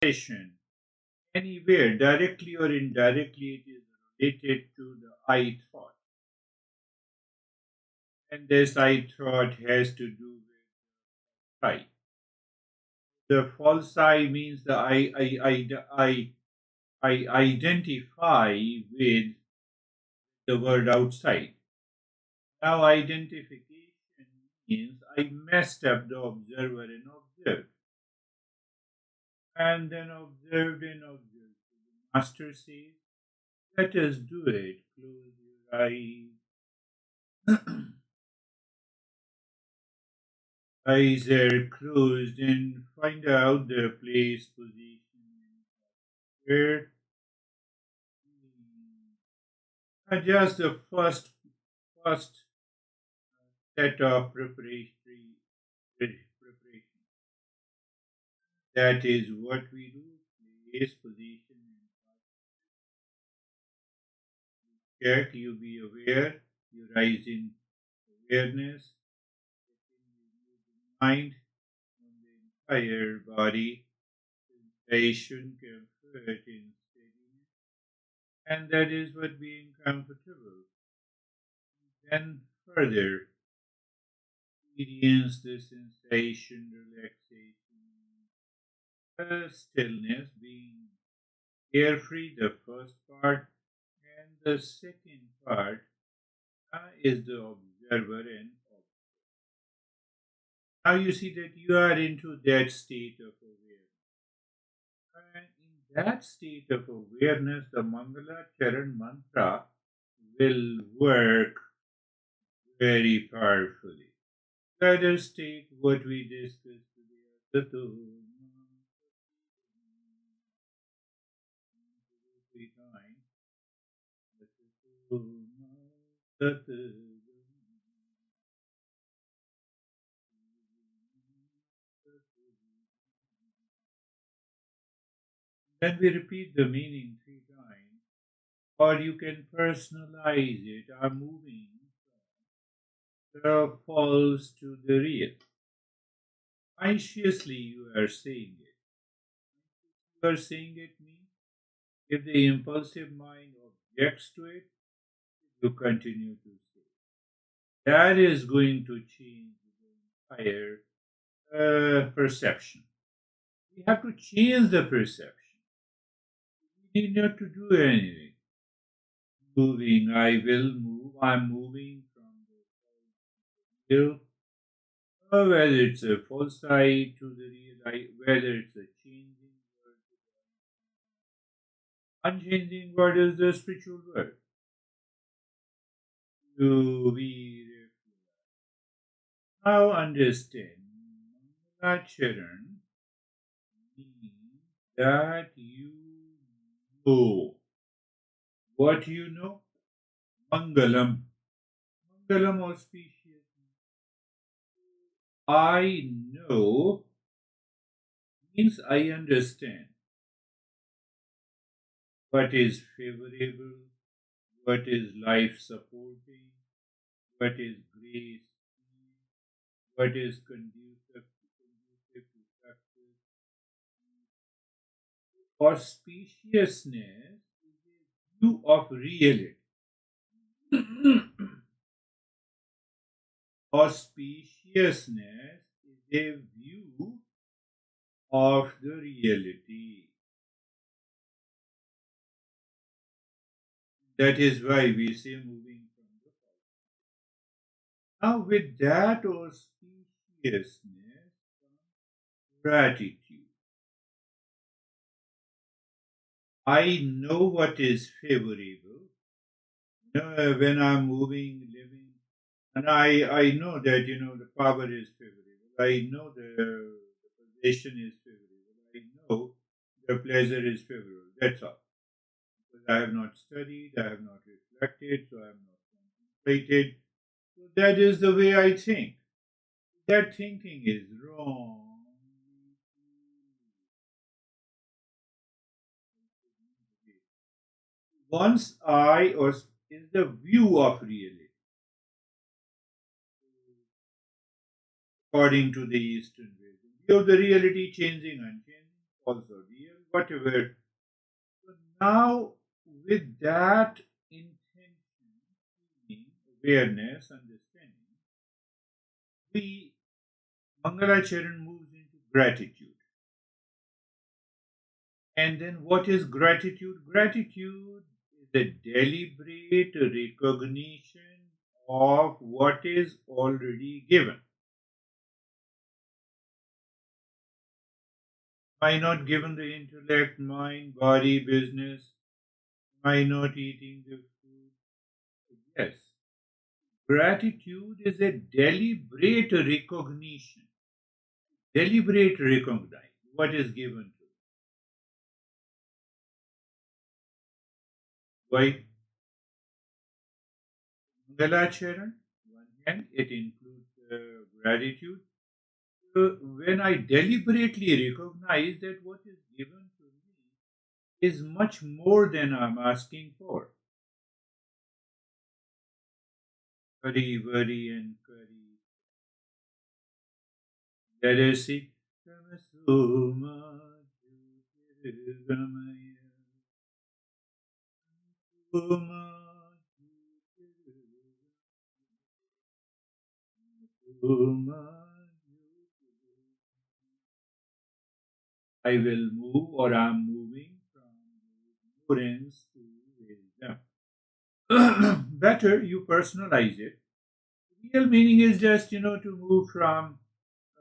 sensation anywhere, directly or indirectly, it is related to the I thought. And this I thought has to do with I. The false I means the I identify with the world outside. Now, identification means I messed up the observer and observed. And then observed and observed. So the master says, let us do it. Close your eyes. Eyes are closed and find out the place, position, where. Just the first set of preparation. That is what we do. Place, position, and check. You be aware. You rise in awareness. Mind on the entire body. Sensation, comfort, and steadiness. And that is what being comfortable. Then further experience the sensation, relaxation, stillness, being carefree, the first part, and the second part is the observer and object. Now you see that you are into that state of awareness. And in that state of awareness, the Mangala Charan mantra will work very powerfully. Let us take what we discussed today. Three times. Then we repeat the meaning three times, or you can personalize it. I'm moving from the false to the real. Consciously, you are saying it. You are saying it means if the impulsive mind objects to it, you continue to say. That is going to change the entire perception. We have to change the perception. We need not to do anything. Moving, I will move. I'm moving from the real, whether it's a false I to the real I, whether it's a changing word to the unchanging word is the spiritual word. To be now understand Charan means that you know. What you know? Mangalam. Mangalam auspicious. I know means I understand what is favorable, what is life supporting, what is grace, what is conducive to success. Auspiciousness is a view of reality. Auspiciousness is a view of the reality. That is why we say moving from the past. Now, with that auspiciousness comes gratitude. I know what is favorable. When I'm moving, living, and I know that the power is favorable. I know the position is favorable. I know the pleasure is favorable. That's all. Because I have not studied, I have not reflected, so I have not contemplated. So that is the way I think. That thinking is wrong. One's eye or is the view of reality. According to the Eastern wisdom, view of the reality changing, unchanging, also real, whatever. So now, with that intention, feeling, awareness, understanding, we Mangalacharan moves into gratitude. And then what is gratitude? Gratitude is a deliberate recognition of what is already given. Am I not given the intellect, mind, body, business? Am I not eating the food? Yes. Gratitude is a deliberate recognition. Deliberate recognize what is given to you. Why? Mangalacharan, one hand, it includes gratitude. When I deliberately recognize that what is given to me is much more than I'm asking for. Worry, worry, and curry. Let us see. I will move or I'm moving from ignorance to wisdom. Better you personalize it. Real meaning is just, to move from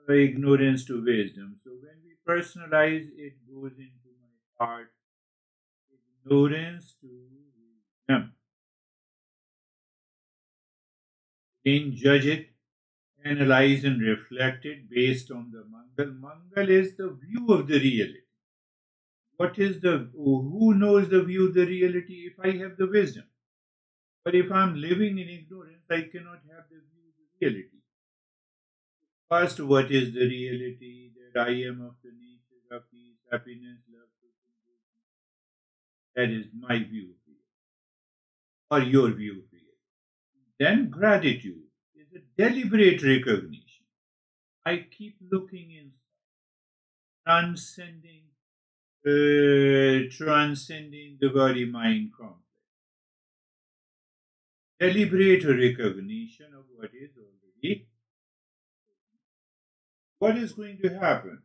ignorance to wisdom. So when we personalize, it goes into my heart, ignorance to wisdom. Then judge it, analyze and reflect it based on the Mangal. Mangal is the view of the reality. What is who knows the view of the reality if I have the wisdom? But if I'm living in ignorance, I cannot have the view of the reality. First, what is the reality? That I am of the nature of peace, happiness, love, truth, and wisdom. That is my view of reality, or your view of reality. Then gratitude is a deliberate recognition. I keep looking in, transcending, transcending the body-mind conflict. Deliberate recognition of what is already. What is going to happen?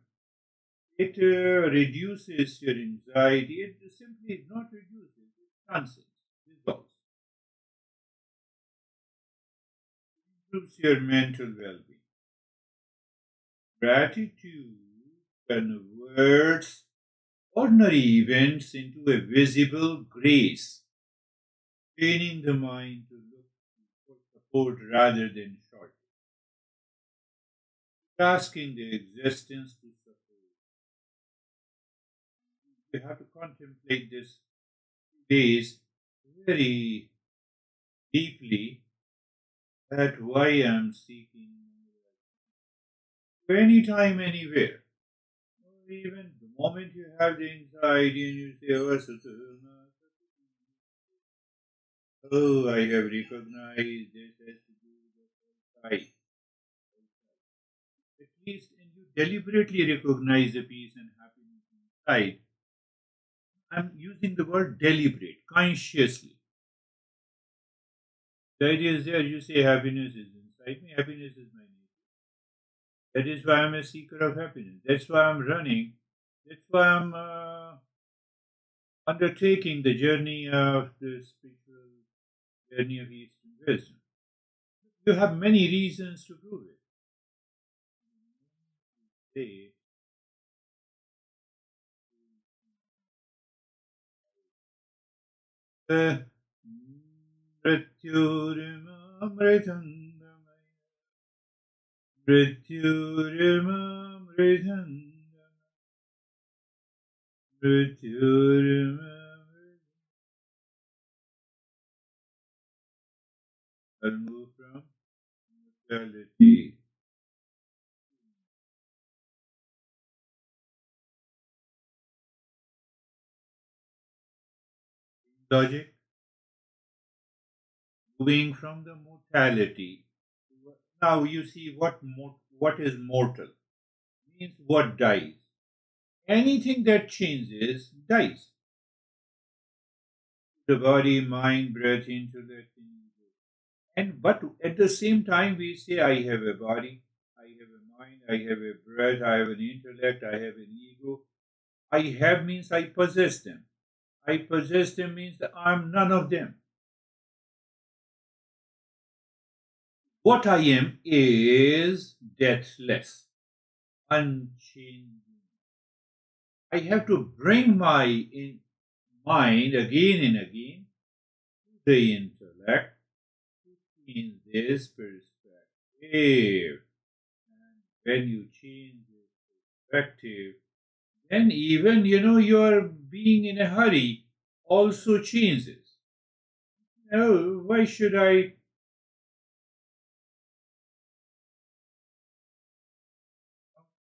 It reduces your anxiety. It simply not reduces, it transcends, resolves. Improves your mental well-being. Gratitude converts ordinary events into a visible grace, training the mind to look for support rather than shortcut. Asking the existence to support. You have to contemplate this days very deeply, that why I am seeking anytime, anywhere. Or even the moment you have the anxiety and you say, oh, I have recognized this has to do with the sight. At least, and you deliberately recognize the peace and happiness inside. I'm using the word deliberate, consciously. The idea is there, you say happiness is inside me, happiness is my nature. That is why I'm a seeker of happiness. That's why I'm running. That's why I'm undertaking the journey of the spiritual journey of Eastern wisdom. You have many reasons to prove it. Say, Mrityurmamritandamaya, Mrityurmamritandamaya, Mrityurmamritandamaya. I'll move from mortality. Logic, moving from the mortality. Now you see what is mortal means, what dies. Anything that changes dies. The body, mind, breath, intellect, and ego. And but at the same time, we say, I have a body, I have a mind, I have a breath, I have an intellect, I have an ego. I have means I possess them. I possess them means that I'm none of them. What I am is deathless, unchanging. I have to bring my mind again and again to the intellect to change this perspective. And when you change this perspective, then even your being in a hurry also changes. No, why should I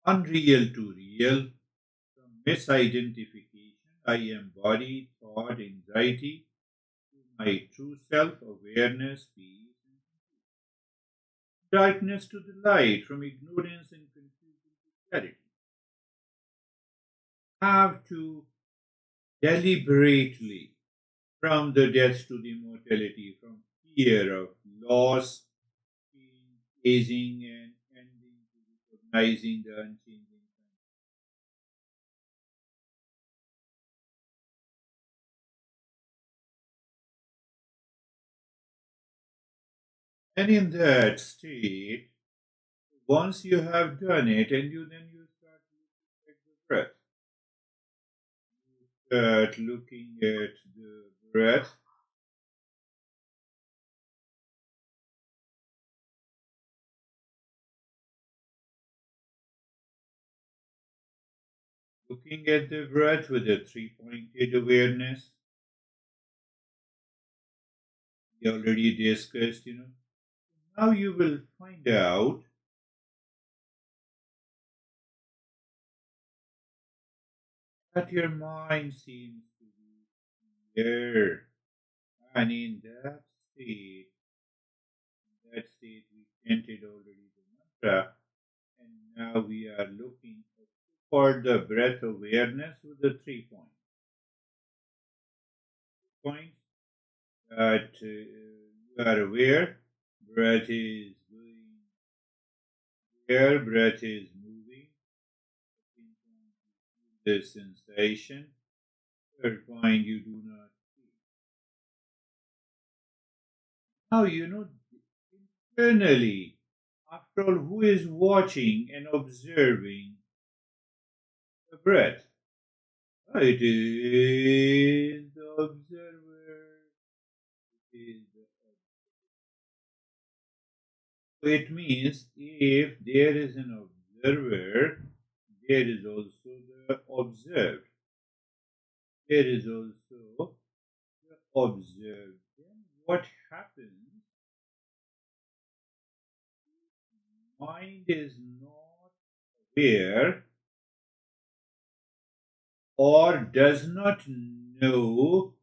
unreal to real? From misidentification, I am body, thought, anxiety, to my true self, awareness, peace, darkness to the light, from ignorance and confusion to clarity. Have to deliberately, from the death to the immortality, from fear of loss, aging, and ending to recognizing the unchanging. And in that state, once you have done it, and you start looking at the breath, start looking at the breath, looking at the breath with a three-pointed awareness. We already discussed. Now you will find out that your mind seems to be here. And in that state, we chanted already the mantra, and now we are looking for the breath awareness with the 3 points. Points that you are aware, breath is going here, breath is moving. Second point, you feel the sensation. Third point, you do not feel. Now internally, after all, who is watching and observing the breath? It is the observer. It is the It means if there is an observer, there is also the observed. There is also the observed. Then what happens? Mind is not aware or does not know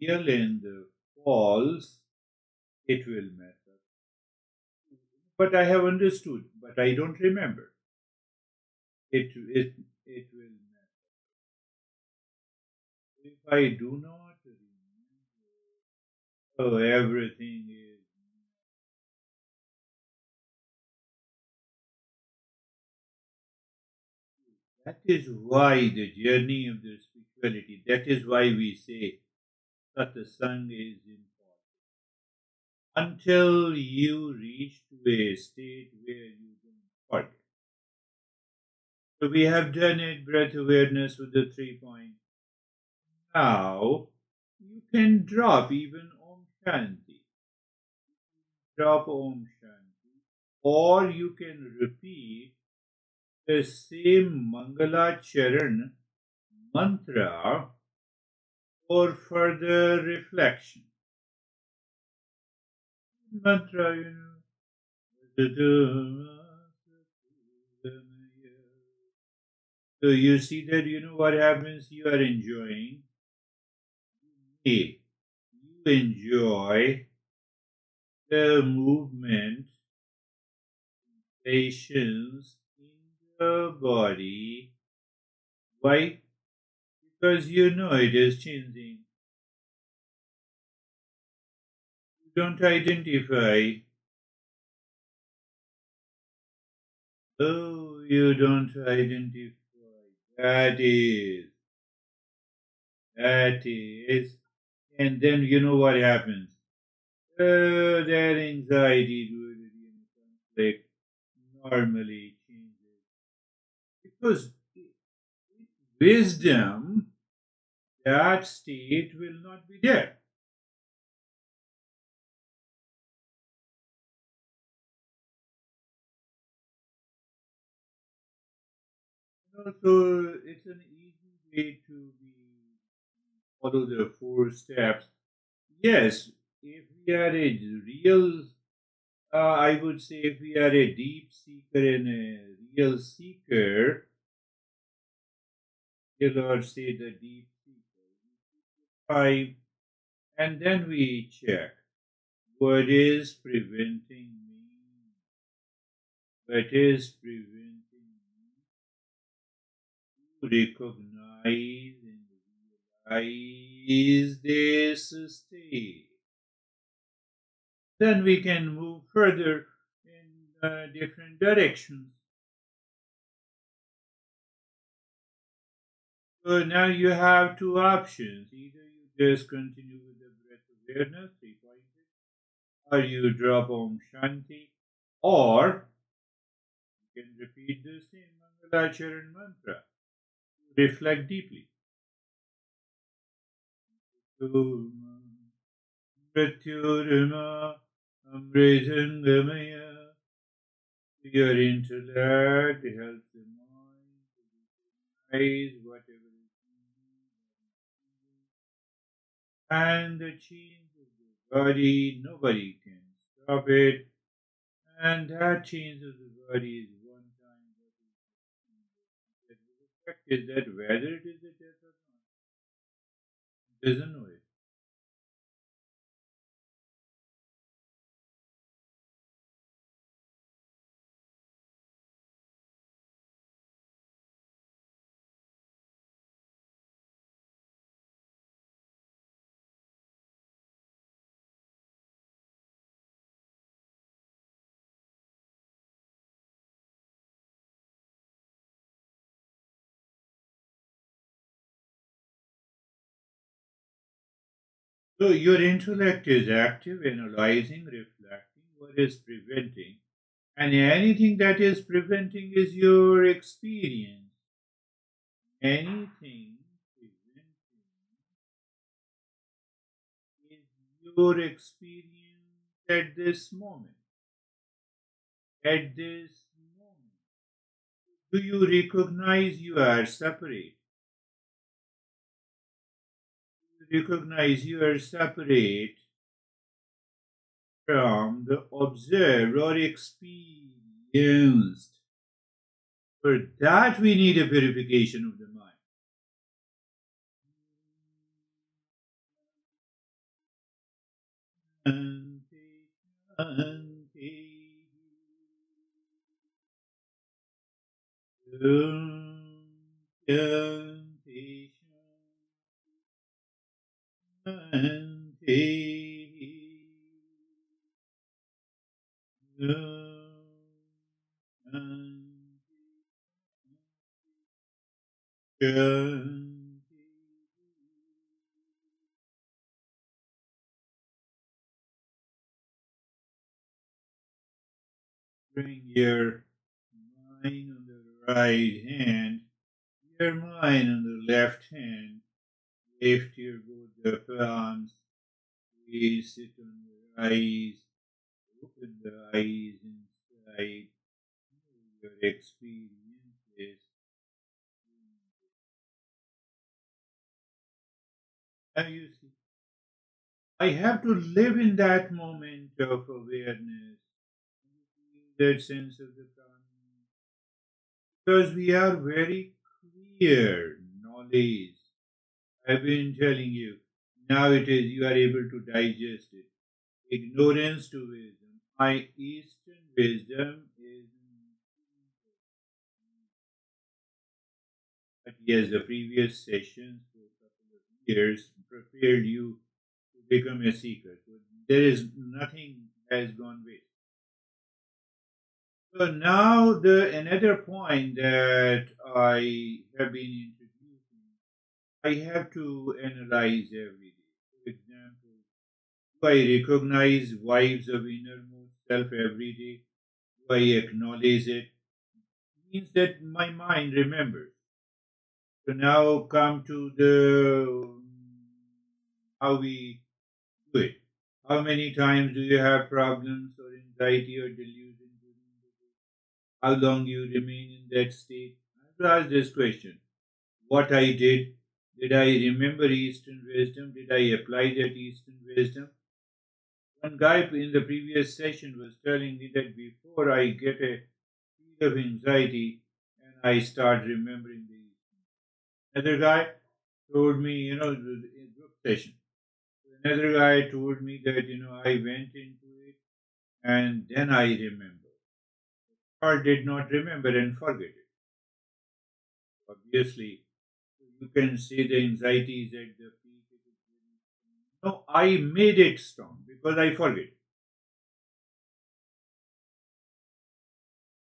real and the false. It will mess up. But I have understood, but I don't remember. It will mess up. If I do not remember, oh, everything is. That is why the journey of the spirituality, that is why we say satsang is important. Until you reach to a state where you don't forget. So we have done it, breath awareness with the 3 points. Now you can drop even Om Shanti. Drop Om Shanti. Or you can repeat the same Mangala Charan mantra for further reflection. Mantra. So you see that what happens, you are enjoying. A. You enjoy the movement, sensations in the body Why? Because you know it is changing. You don't identify. Oh, you don't identify. That is, that is. And then you know what happens. That anxiety due to the conflict normally changes. Because wisdom, that state will not be there. Also, it's an easy way to be follow the four steps. Yes, if we are a real, I would say, if we are a deep seeker and a real seeker, the Lord say the deep seeker, five, and then we check what is preventing me, what is preventing me to recognize and realize this state. Then we can move further in different directions. So now you have two options. Either you just continue with the breath awareness, 3 pointed, or you drop Om Shanti, or you can repeat the same Mangalacharan mantra. Reflect deeply. Mrityurma Amritangamaya. Your intellect helps the mind to recognize whatever is and the change of the body, nobody can stop it. And that change of the body is one time that is affected that whether it is a death or not, doesn't know it. So your intellect is active, analyzing, reflecting what is preventing, and anything that is preventing is your experience. Anything preventing is your experience at this moment. At this moment, do you recognize you are separate? You recognize you are separate from the observed or experienced. For that, we need a purification of the mind. Shanti, Shanti, Shanti, Shanti, Shanti. Bring your mind on the right hand, your mind on the left hand. Lift your both the palms. Please sit on your eyes. Open the eyes inside. Your experiences. Now you see, I have to live in that moment of awareness, that sense of the calmness, because we are very clear knowledge. I've been telling you. Now it is you are able to digest it. Ignorance to wisdom. My Eastern wisdom is, but Yes, the previous sessions for a couple of years prepared you to become a seeker. So there is nothing has gone waste. So now the another point that I have been introducing, I have to analyze every day. For example, do I recognize wives of innermost self every day? Do I acknowledge it? Means that my mind remembers. So now come to the how we do it. How many times do you have problems or anxiety or delusion during the day? How long you remain in that state? I have to ask this question. What I did I remember Eastern wisdom? Did I apply that Eastern wisdom? One guy in the previous session was telling me that before I get a feel of anxiety and I start remembering the Eastern. Another guy told me, in group session. Another guy told me that, I went into it and then I remember. Or did not remember and forget it. Obviously, you can say the anxiety is at the peak. It is very strong. No, I made it strong because I forget.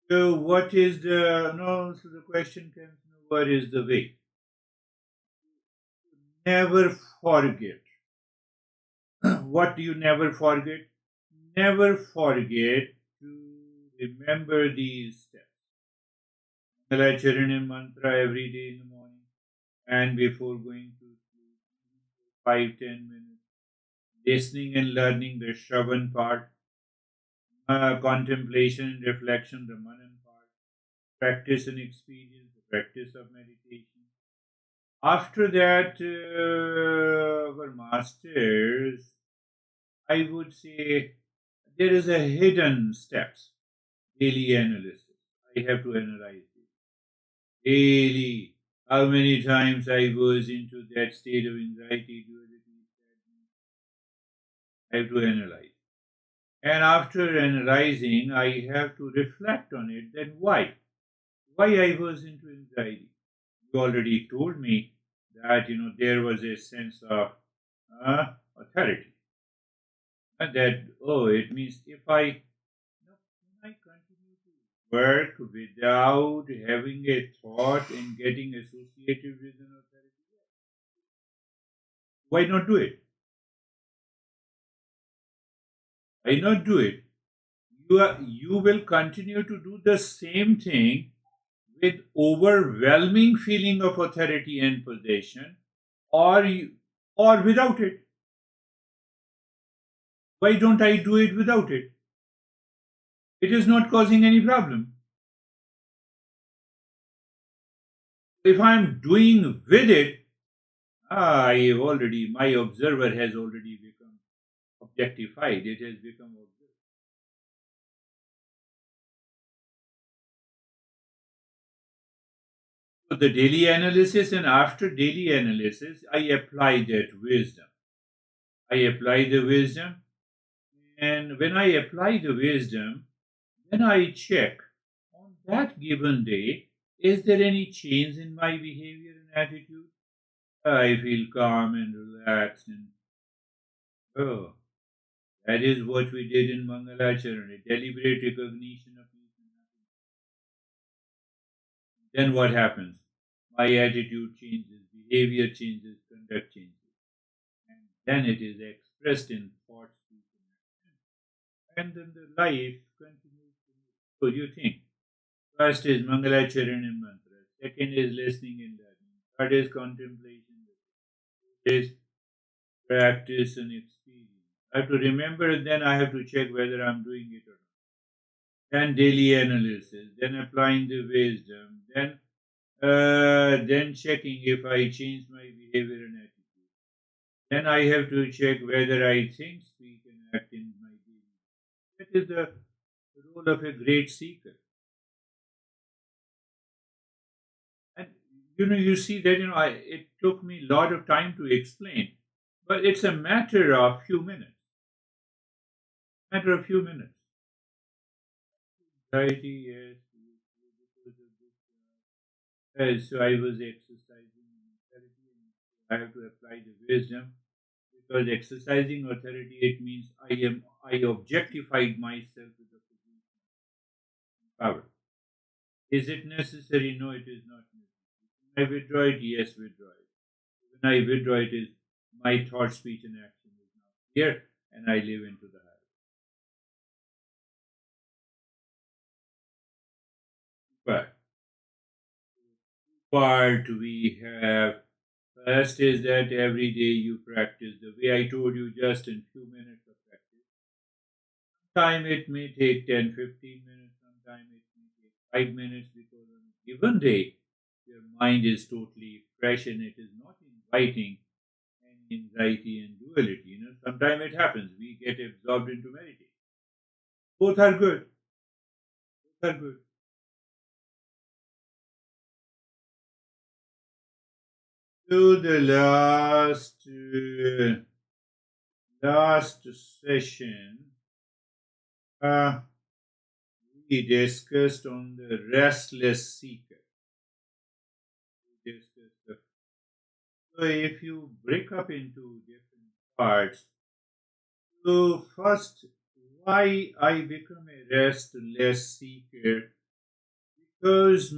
So what is the no? So the question comes: what is the way? Never forget. What do you never forget? Never forget to remember these steps. Charan mantra every day in the morning and before going to sleep. 5-10 minutes. Listening and learning the Shravan part. Contemplation and reflection, the Manan part. Practice and experience, the practice of meditation. After that, our masters, I would say there is a hidden steps, daily analysis. I have to analyze it. Daily, how many times I was into that state of anxiety, duality, sadness, I have to analyze. And after analyzing, I have to reflect on it. Then why? Why I was into anxiety? You already told me that there was a sense of authority, and that it means if I when I continue to work without having a thought and getting associated with an authority, why not do it? Why not do it? You will continue to do the same thing with overwhelming feeling of authority and possession, or without it. Why don't I do it without it? It is not causing any problem. If I am doing with it, my observer has already become objectified. It has become observer. So the daily analysis, and after daily analysis, I apply that wisdom. I apply the wisdom, and when I apply the wisdom, then I check on that given day, is there any change in my behavior and attitude? I feel calm and relaxed, and oh, that is what we did in Mangalacharan, a deliberate recognition of peace and happiness. Then what happens? My attitude changes, behavior changes, conduct changes. And then it is expressed in thought, speech, and action. And then the life continues to move. So you think, first is Mangalacharan and mantra, second is listening and learning, third is contemplation, fourth is practice and experience. I have to remember, then I have to check whether I'm doing it or not. Then daily analysis, then applying the wisdom, then checking if I change my behavior and attitude. Then I have to check whether I think, speak, and act in my daily life. That is the role of a great seeker. And you see that it took me a lot of time to explain, but it's a matter of few minutes. Matter of few minutes. Anxiety, yes, because of this. So I was exercising I have to apply the wisdom because exercising authority it means I objectified myself with the position of power. Is it necessary? No, it is not necessary. When I withdraw it, yes, withdraw it. When I withdraw it is my thought, speech, and action is now here, and I live into the higher. Part we have first is that every day you practice the way I told you just in few minutes of practice. Sometime it may take 10, 15 minutes, sometime it may take 5 minutes because on a given day your mind is totally fresh and it is not inviting any anxiety and duality. Sometimes it happens. We get absorbed into meditation. Both are good. Both are good. To the last session, uh, we discussed on the restless seeker. We discussed so if you break up into different parts, so first, why I become a restless seeker? Because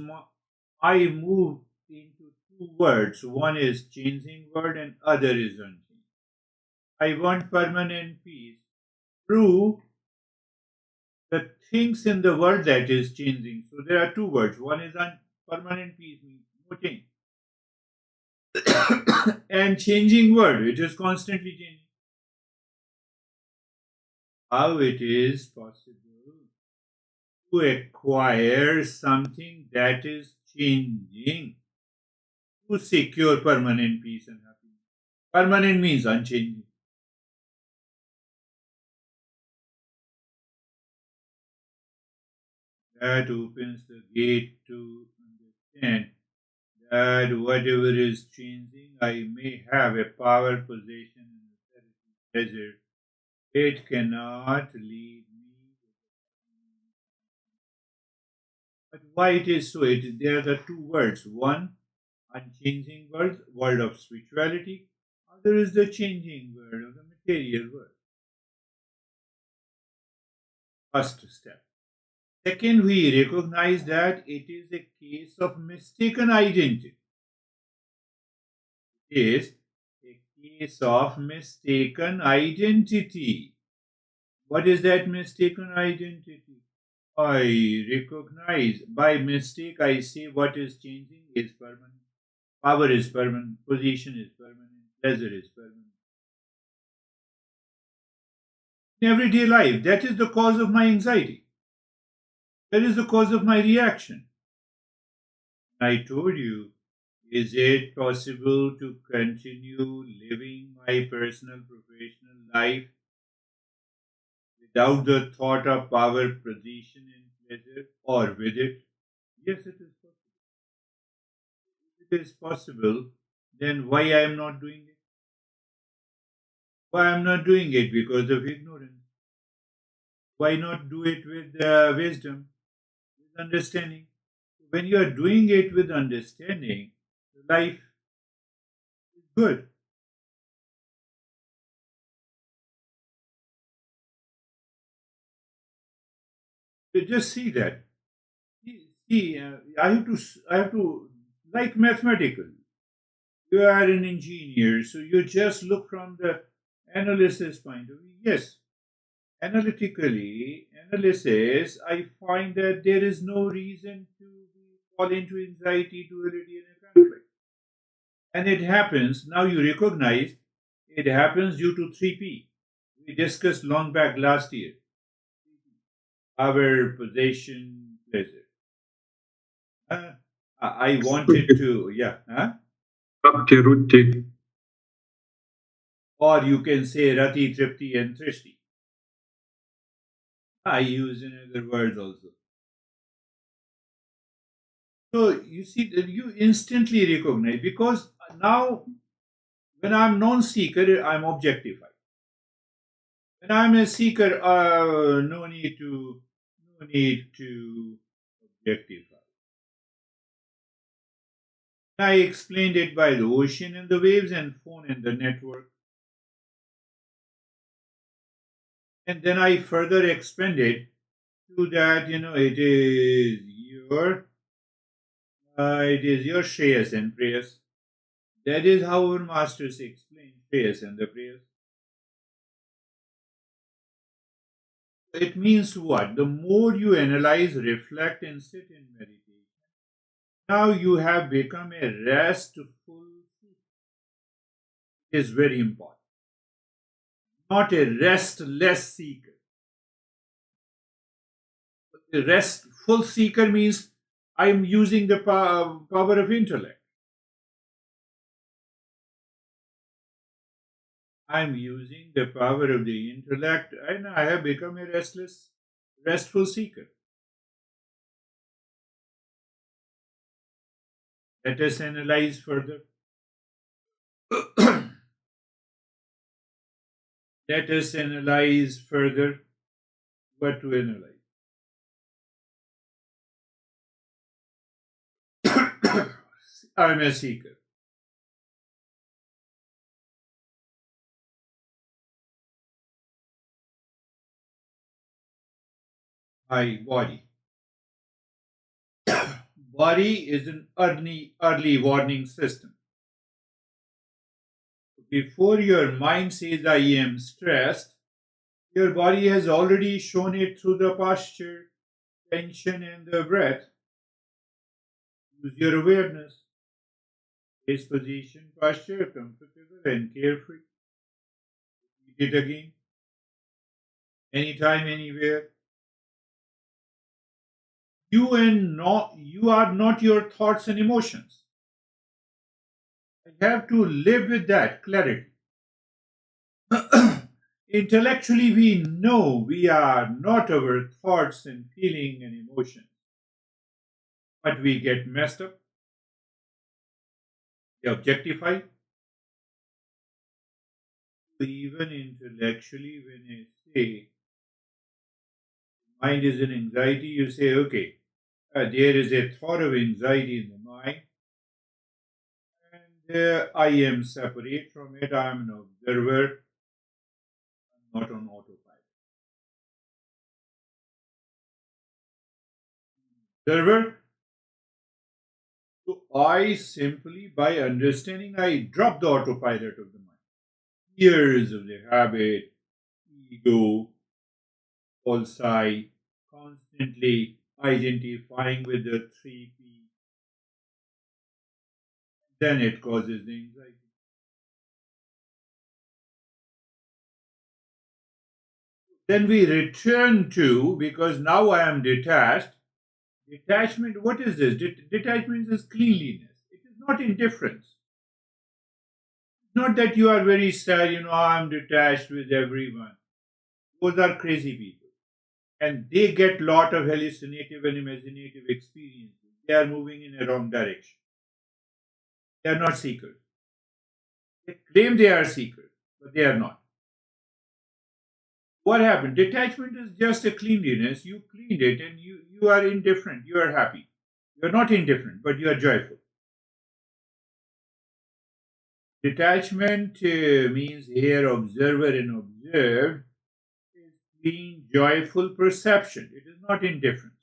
I move into two words. One is changing word and other is unchanging. I want permanent peace through the things in the world that is changing. So there are two words. One is permanent peace means no change. And changing world, it is constantly changing. How it is possible to acquire something that is changing to secure permanent peace and happiness? Permanent means unchanging. That opens the gate to understand that whatever is changing, I may have a power, position, and authority, pleasure. It cannot lead me. But why it is so? There are the two words. One, unchanging world of spirituality. Other is the changing world of the material world. First step. Second, we recognize that it is a case of mistaken identity. It is a case of mistaken identity. What is that mistaken identity? I recognize by mistake, I say what is changing is permanent. Power is permanent, position is permanent, pleasure is permanent. In everyday life, that is the cause of my anxiety. That is the cause of my reaction. I told you, is it possible to continue living my personal professional life without the thought of power, position, and pleasure, or with it? Yes, it is possible. If it is possible, then why I am not doing it? Why I am not doing it? Because of ignorance. Why not do it with wisdom, with understanding? When you are doing it with understanding, life is good. You just see that. See, I have to, like mathematical. You are an engineer, so you just look from the analysis point of view. Yes, analysis, I find that there is no reason to fall into anxiety, duality, and a conflict. And it happens, now you recognize, it happens due to 3P. We discussed long back last year. Our possession, pleasure. Uh, I wanted to, yeah. Huh? Rati Ruti. Or you can say Rati, Tripti, and Trishti. I use in other words also. So you see that you instantly recognize because now when I'm non-seeker, I'm objectified. When I'm a seeker, no need to objectify. I explained it by the ocean and the waves and phone and the network. And then I further expanded to that, it is your shreyas and prayers. That is how our masters explain shreyas and the prayers. It means what? The more you analyze, reflect, and sit in meditation, now you have become a restful seeker. It is very important. Not a restless seeker. A restful seeker means I am using the power of intellect. I am using the power of the intellect and I have become a restful seeker. Let us analyze further. Let us analyze further what to analyze. I'm a seeker. My body. Body is an early warning system. Before your mind says I am stressed, your body has already shown it through the posture, tension, and the breath. Use your awareness. Face position, posture, comfortable and carefree. Repeat it again. Anytime, anywhere. You are not your thoughts and emotions. I have to live with that clarity. Intellectually, we know we are not our thoughts and feeling and emotions, but we get messed up, we objectify. Even intellectually, when I say mind is an anxiety, you say, okay, there is a thought of anxiety in the mind, and I am separate from it. I am an observer, I'm not on autopilot. Observer, so I simply, by understanding, I drop the autopilot of the mind. Years of the habit, ego, false I, constantly identifying with the three P, then it causes the anxiety. Then we return to, because now I am detached. Detachment, what is this? Detachment is cleanliness. It is not indifference. Not that you are very sad, I am detached with everyone. Those are crazy people. And they get lot of hallucinative and imaginative experiences. They are moving in a wrong direction. They are not seekers. They claim they are seekers, but they are not. What happened? Detachment is just a cleanliness. You cleaned it and you are indifferent. You are happy. You are not indifferent, but you are joyful. Detachment means here observer and observed is clean, joyful perception. It is not indifference.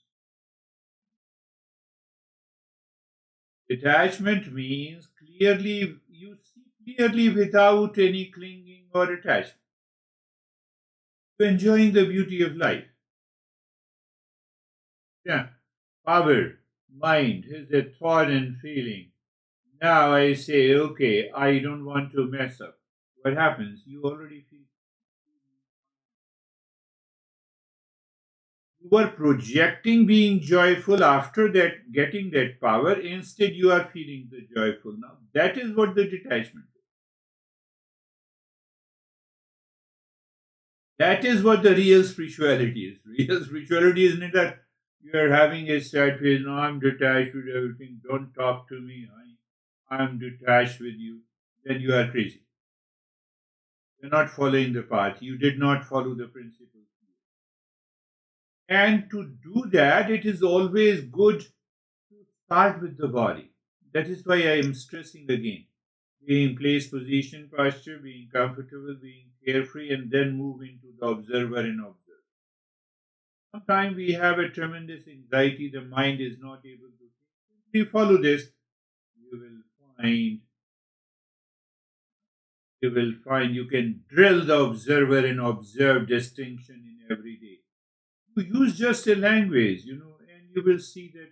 Detachment means clearly you see clearly without any clinging or attachment. You're enjoying the beauty of life. Yeah. Power, mind is a thought and feeling. Now I say, okay, I don't want to mess up. What happens? You already feel you are projecting being joyful after that, getting that power. Instead, you are feeling the joyful now. That is what the detachment is. That is what the real spirituality is. Real spirituality isn't it that you are having a sad face. No, I'm detached with everything. Don't talk to me. I'm detached with you. Then you are crazy. You're not following the path. You did not follow the principles. And to do that, it is always good to start with the body. That is why I am stressing again. Being place, position, posture, being comfortable, being carefree, and then move into the observer and observe. Sometimes we have a tremendous anxiety, the mind is not able to think. If you follow this, you will find you can drill the observer and observe distinction in every day. You use just a language, and you will see that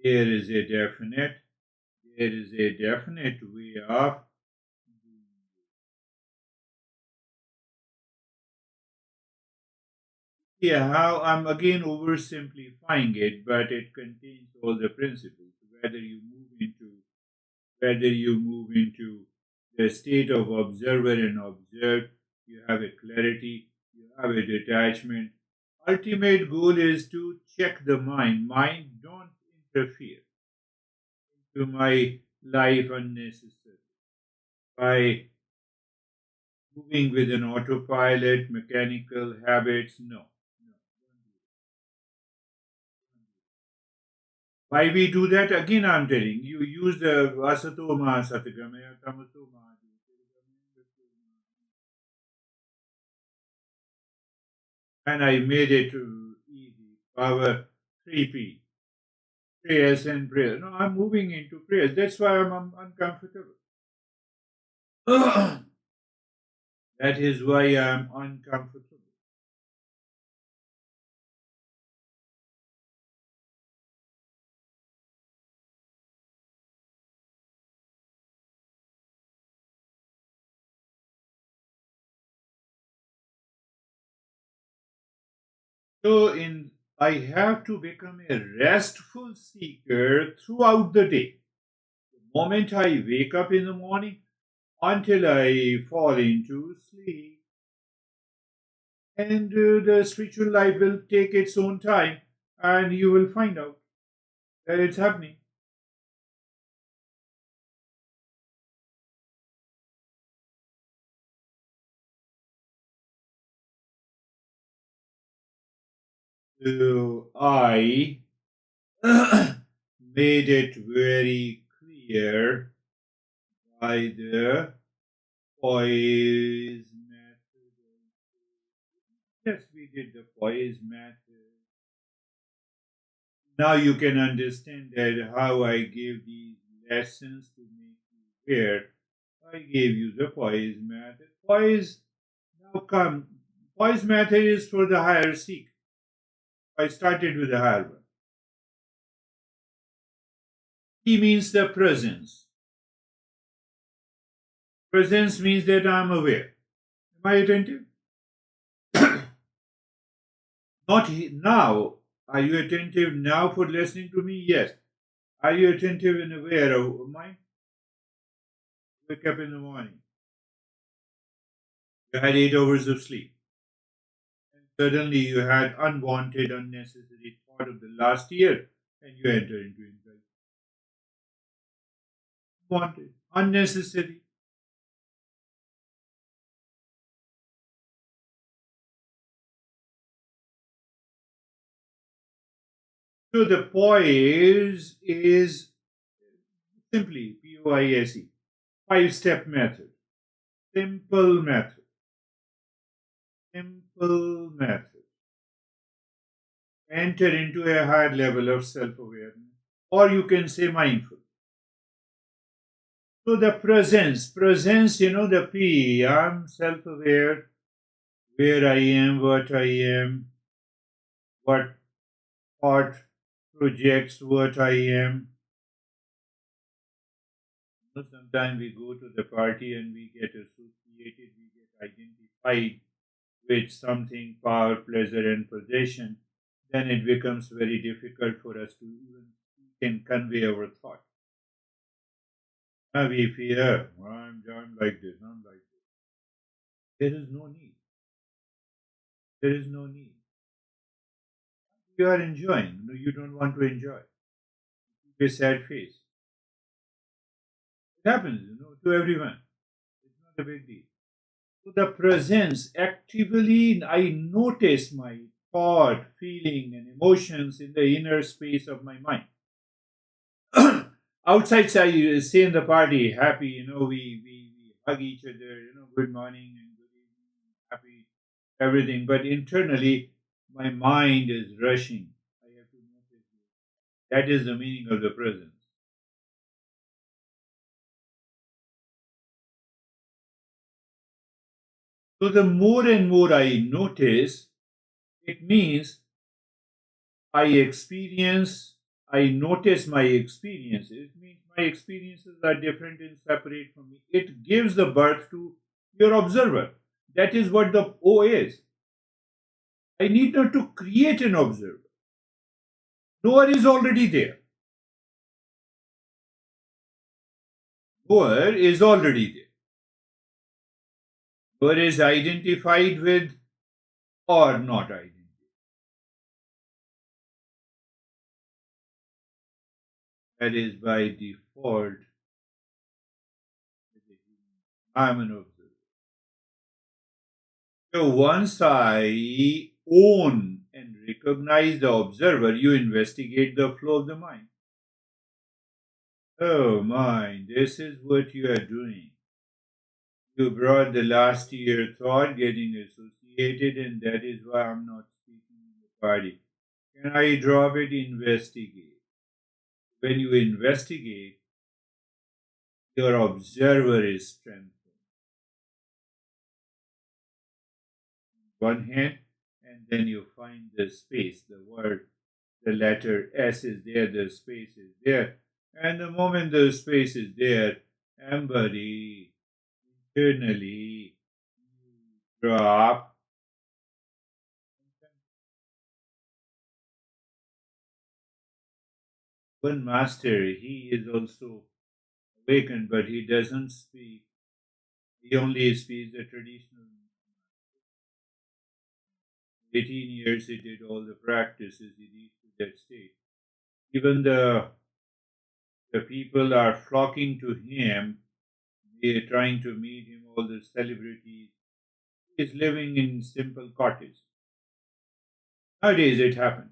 there is a definite there is a definite way of yeah, how I'm again oversimplifying it, but it contains all the principles. Whether you move into the state of observer and observed, you have a clarity, you have a detachment. Ultimate goal is to check the mind. Mind, don't interfere into my life unnecessarily by moving with an autopilot, mechanical habits. No, no. Why we do that? Again, I'm telling you, use the asatoma, satgamaya, tamasoma, and I made it easy. Power 3P, prayers and prayer. No, I'm moving into prayers. That's why I'm uncomfortable. That is why I'm uncomfortable. So in I have to become a restful seeker throughout the day. The moment I wake up in the morning until I fall into sleep, and the spiritual life will take its own time, and you will find out that it's happening. So I made it very clear by the poise method. Yes, we did the poise method. Now you can understand that how I gave these lessons to make you aware. I gave you the poise method. Now come. Poise method is for the higher seek. I started with the higher one. He means the presence. Presence means that I'm aware. Am I attentive? Not now. Are you attentive now for listening to me? Yes. Are you attentive and aware of mind? Wake up in the morning. You had 8 hours of sleep. And suddenly you had unwanted, unnecessary thought of the last year and you enter into anxiety. Wanted, unnecessary. So the poise is simply POISE, 5-step method. Simple method. Simple method. Enter into a higher level of self awareness, or you can say mindful. So the presence, the P, I'm self aware, where I am, what thought projects what I am. Sometimes we go to the party and we get associated, we get identified with something, power, pleasure, and possession. Then it becomes very difficult for us to even can convey our thought. We fear, I'm like this, I'm like this. There is no need. There is no need. You are enjoying. No, you don't want to enjoy. Keep a sad face. It happens, to everyone. It's not a big deal. So the presence, actively, I notice my thought, feeling, and emotions in the inner space of my mind. Outside, I say in the party, happy, we hug each other, good morning and good evening, happy, everything. But internally, my mind is rushing. I have to notice it. That is the meaning of the presence. So the more and more I notice, it means I notice my experiences. It means my experiences are different and separate from me. It gives the birth to your observer. That is what the O is. I need not to create an observer. Knower is already there. Knower is already there. Knower is identified with or not identified. That is by default. I'm an observer. So once I own and recognize the observer, you investigate the flow of the mind. Oh, mind, this is what you are doing. You brought the last year thought getting associated, and that is why I'm not speaking in the party. Can I drop it? Investigate. When you investigate, your observer is strengthened. One hand, and then you find the space, the word, the letter S is there, the space is there. And the moment the space is there, embody internally, drop. One master, he is also awakened, but he doesn't speak. He only speaks the traditional. 18 years he did all the practices, he reached to that state. Even the people are flocking to him, they're trying to meet him, all the celebrities. He is living in simple cottage. Nowadays it happens.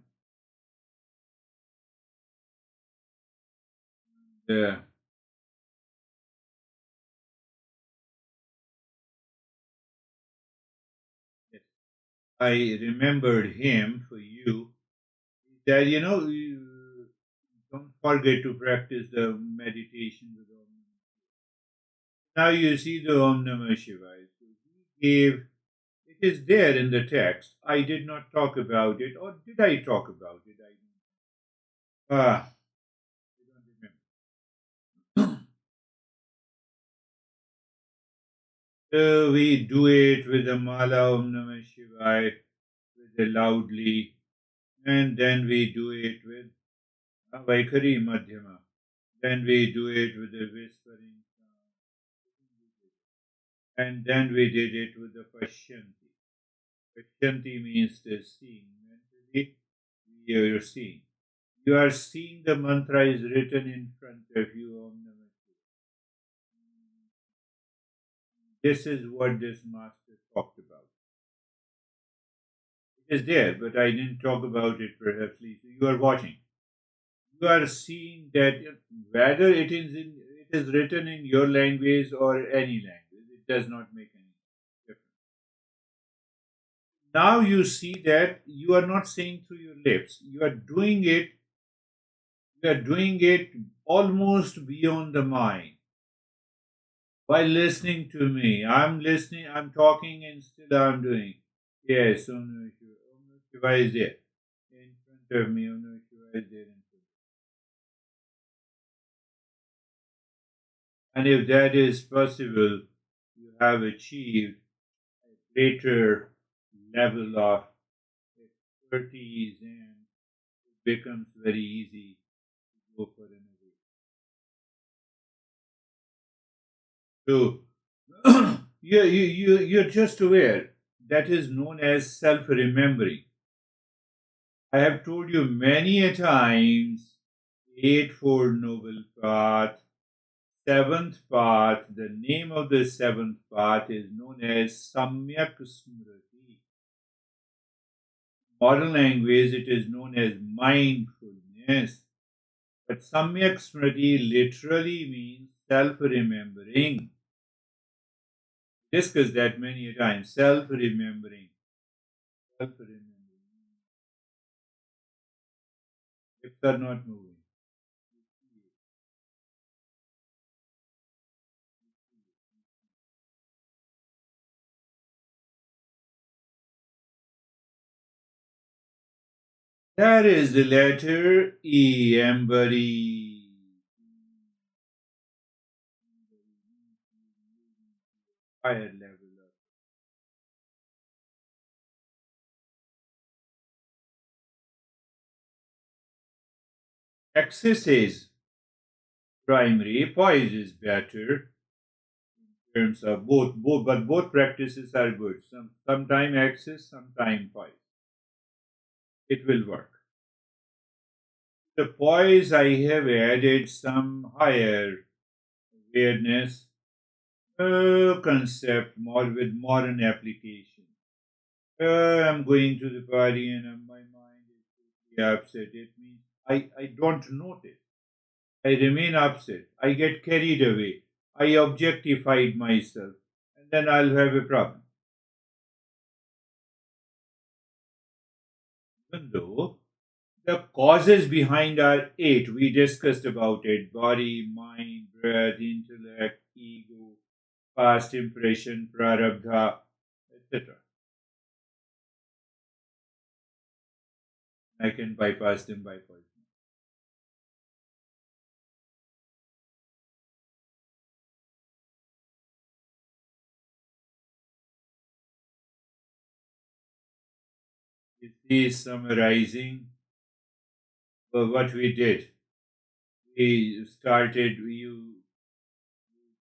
Uh, yes. I remembered him for you. That you don't forget to practice the meditation with Om Namah. Now you see the Om Namah Shivaya. So he gave. It is there in the text. I did not talk about it, or did I talk about it? I don't remember. So we do it with the mala Om Namah Shivaya, with the loudly, and then we do it with Vaikari Madhyama. Then we do it with the whispering sound. And then we did it with the Pashyanti. Pashyanti means the seeing. Mentally, you're seeing. You are seeing the mantra is written in front of you. Om Namah Shivaya. This is what this master talked about. It is there, but I didn't talk about it perhaps. So you are watching. You are seeing that whether it is written in your language or any language, it does not make any difference. Now you see that you are not saying through your lips. You are doing it almost beyond the mind. While listening to me, I'm listening, I'm talking, and still I'm doing. Yes, Om Namah Shivaya is there in front of me. Om Namah Shivaya is there in front of me. And if that is possible, you have achieved a greater level of expertise, and it becomes very easy to go for an away. So you're just aware. That is known as self-remembering. I have told you many a times, Eightfold Noble Path, seventh path, the name of the seventh path is known as Samyak Smriti. Modern language, it is known as mindfulness. But Samyak Smriti literally means self-remembering. Discussed that many times. Self-remembering. Self-remembering. Lips are not moving. That is the letter E, embody. Higher level of access is primary, poise is better in terms of but both practices are good. Sometime access, sometime poise. It will work. The poise I have added some higher awareness concept more with modern application. I'm going to the party and my mind is totally upset. It means I don't notice. I remain upset. I get carried away. I objectified myself. And then I'll have a problem. Even though the causes behind are eight, we discussed about it: body, mind, breath, intellect, ego, past impression, prarabdha, etc. I can bypass them by poison. It is summarizing what we did. You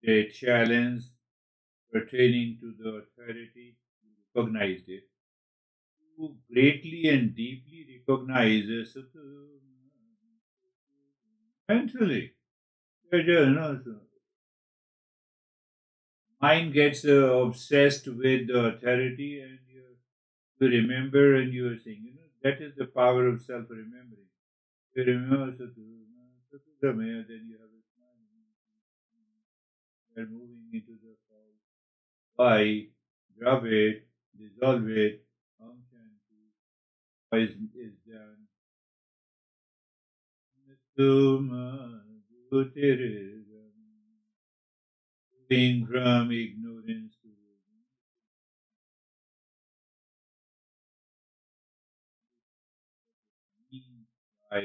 did challenge pertaining to the authority, you recognized it. You greatly and deeply recognize this mentally. Mind gets obsessed with the authority, and you remember, and you are saying, that is the power of self remembering. You remember, then you have a smile. You are moving into the fall. Why? Drop it, dissolve it, Om Shanti. Why is done? Tuma Jyotirism. Moving from ignorance to means by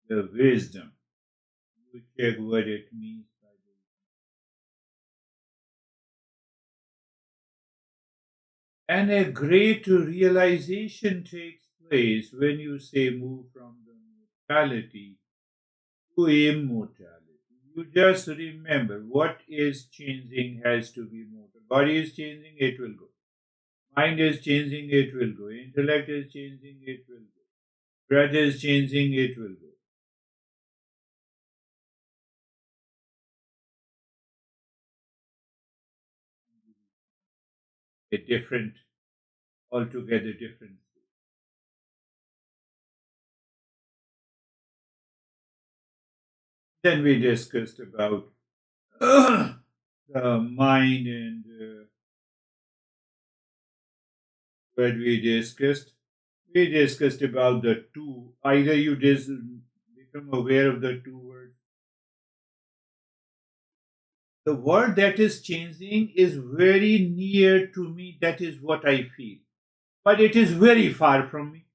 the wisdom. You check what it means by the wisdom. And a great realization takes place when you say move from the mortality to immortality. You just remember what is changing has to be mortal. Body is changing, it will go. Mind is changing, it will go. Intellect is changing, it will go. Breath is changing, it will go. A different, altogether different. Then we discussed about the mind and what we discussed. We discussed about the two. Either you become aware of the two words. The word that is changing is very near to me. That is what I feel. But it is very far from me.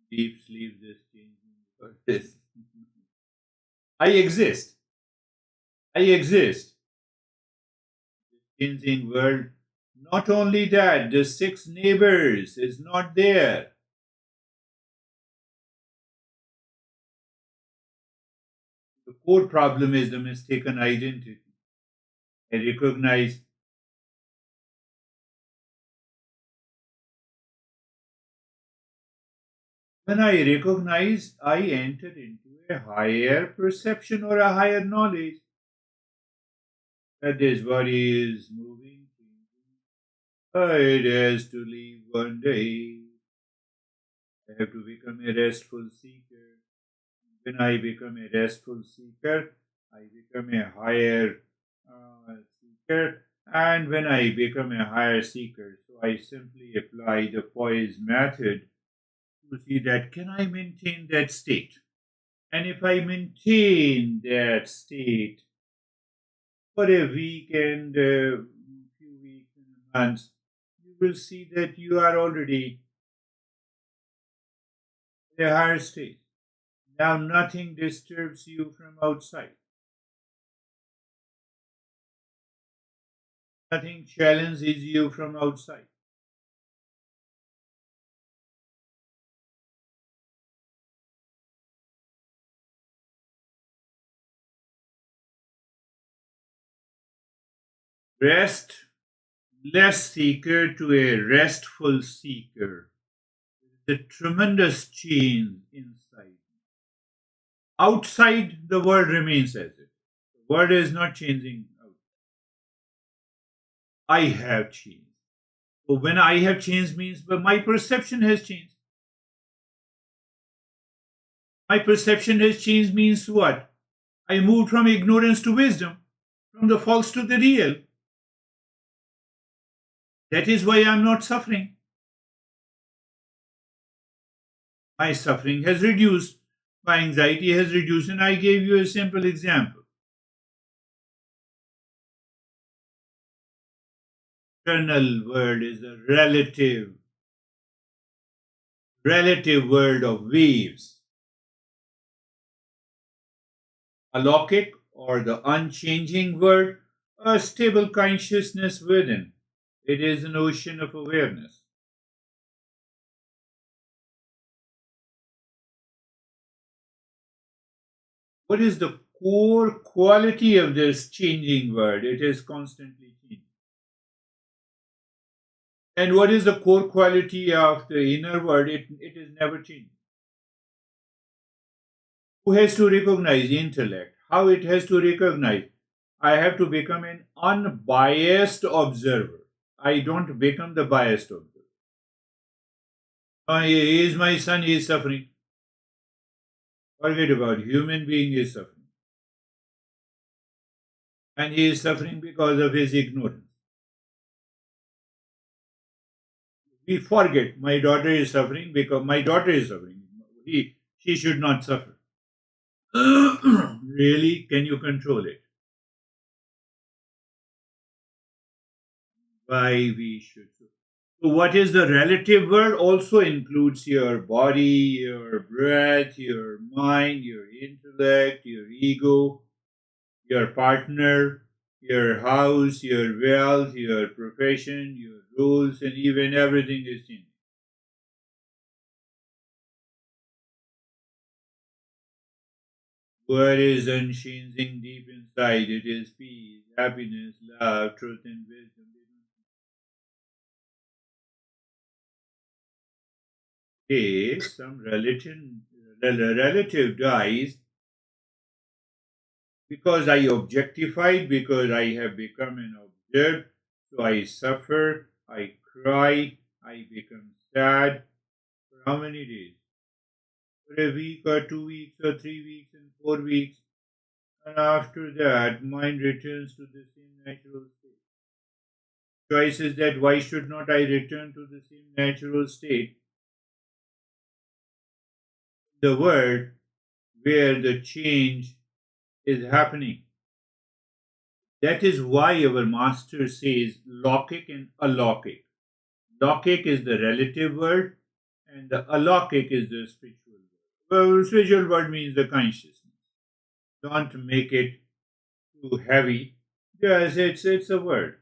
Deep sleep, this changing. This. I exist. I exist. Changing world. Not only that, the six neighbors is not there. The core problem is the mistaken identity. I recognize when I recognize, I enter into a higher perception or a higher knowledge. that this body is moving, it has to leave one day. I have to become a restful seeker. When I become a restful seeker, I become a higher seeker. And when I become a higher seeker, so I simply apply the poise method to see that can I maintain that state? And if I maintain that state for a week and a few weeks and a month, you will see that you are already in a higher state. Now nothing disturbs you from outside. Nothing challenges you from outside. Rest, less seeker to a restful seeker. The tremendous change inside. Outside, the world remains as it. The world is not changing. I have changed. So when I have changed means, but my perception has changed. My perception has changed means what? I moved from ignorance to wisdom, from the false to the real. That is why I'm not suffering. My suffering has reduced. My anxiety has reduced. And I gave you a simple example. Eternal world is a relative world of waves. Alokik or the unchanging world, a stable consciousness within. It is an ocean of awareness. What is the core quality of this changing world? It is constantly changing. And what is the core quality of the inner world? It is never changing. Who has to recognize intellect? How it has to recognize? I have to become an unbiased observer. I don't become the biased observer. He is my son, he is suffering. Forget about it. Human being is suffering. And he is suffering because of his ignorance. We forget my daughter is suffering because my daughter is suffering. She should not suffer. Really? Can you control it? Why we should? So, what is the relative world? Also includes your body, your breath, your mind, your intellect, your ego, your partner, your house, your wealth, your profession, your rules, and even everything is changing. What is unchanging deep inside? It is peace, happiness, love, truth, and wisdom. Okay, some relative dies because I objectified, because I have become an object. So I suffer, I cry, I become sad. For how many days? For a week or 2 weeks or 3 weeks and 4 weeks. And after that, mind returns to the same natural state. Choice is that why should not I return to the same natural state? The world where the change is happening. That is why our master says Lokik and Alokik. Lokik is the relative world and the Alokik is the spiritual world. Well, spiritual world means the consciousness. Don't make it too heavy. Yes, it's a word.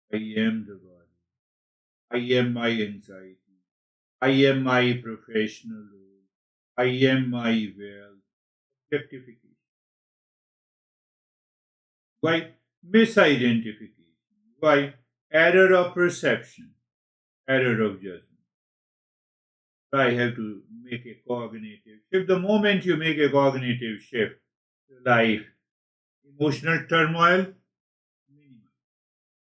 I am the body. I am my anxiety. I am my professional role. I am my wealth. Objectification. Why? Misidentification. Why? error of perception, error of judgment. I have to make a cognitive shift. The moment you make a cognitive shift, life, emotional turmoil, minimum.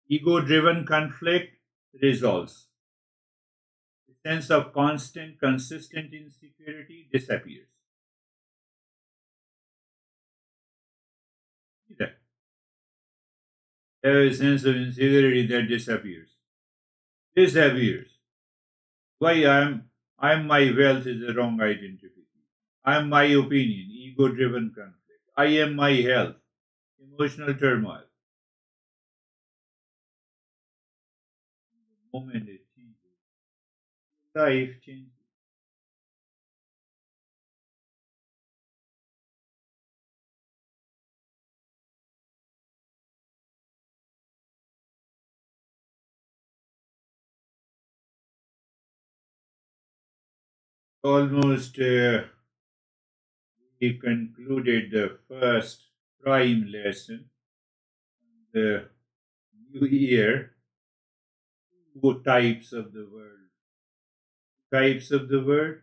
Ego-driven conflict resolves. The sense of constant, consistent insecurity disappears. See that? There is a sense of insecurity that disappears. Disappears. Why I'm my wealth is a wrong identity. I'm my opinion, ego-driven conflict. I am my health, emotional turmoil. The moment it changes, life changes. Almost we concluded the first prime lesson, the new year, two types of the world. Types of the world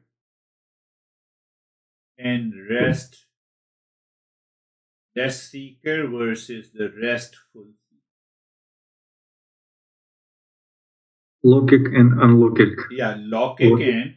and rest seeker versus the restful. Logic and unlogic. Yeah, logic Logic. and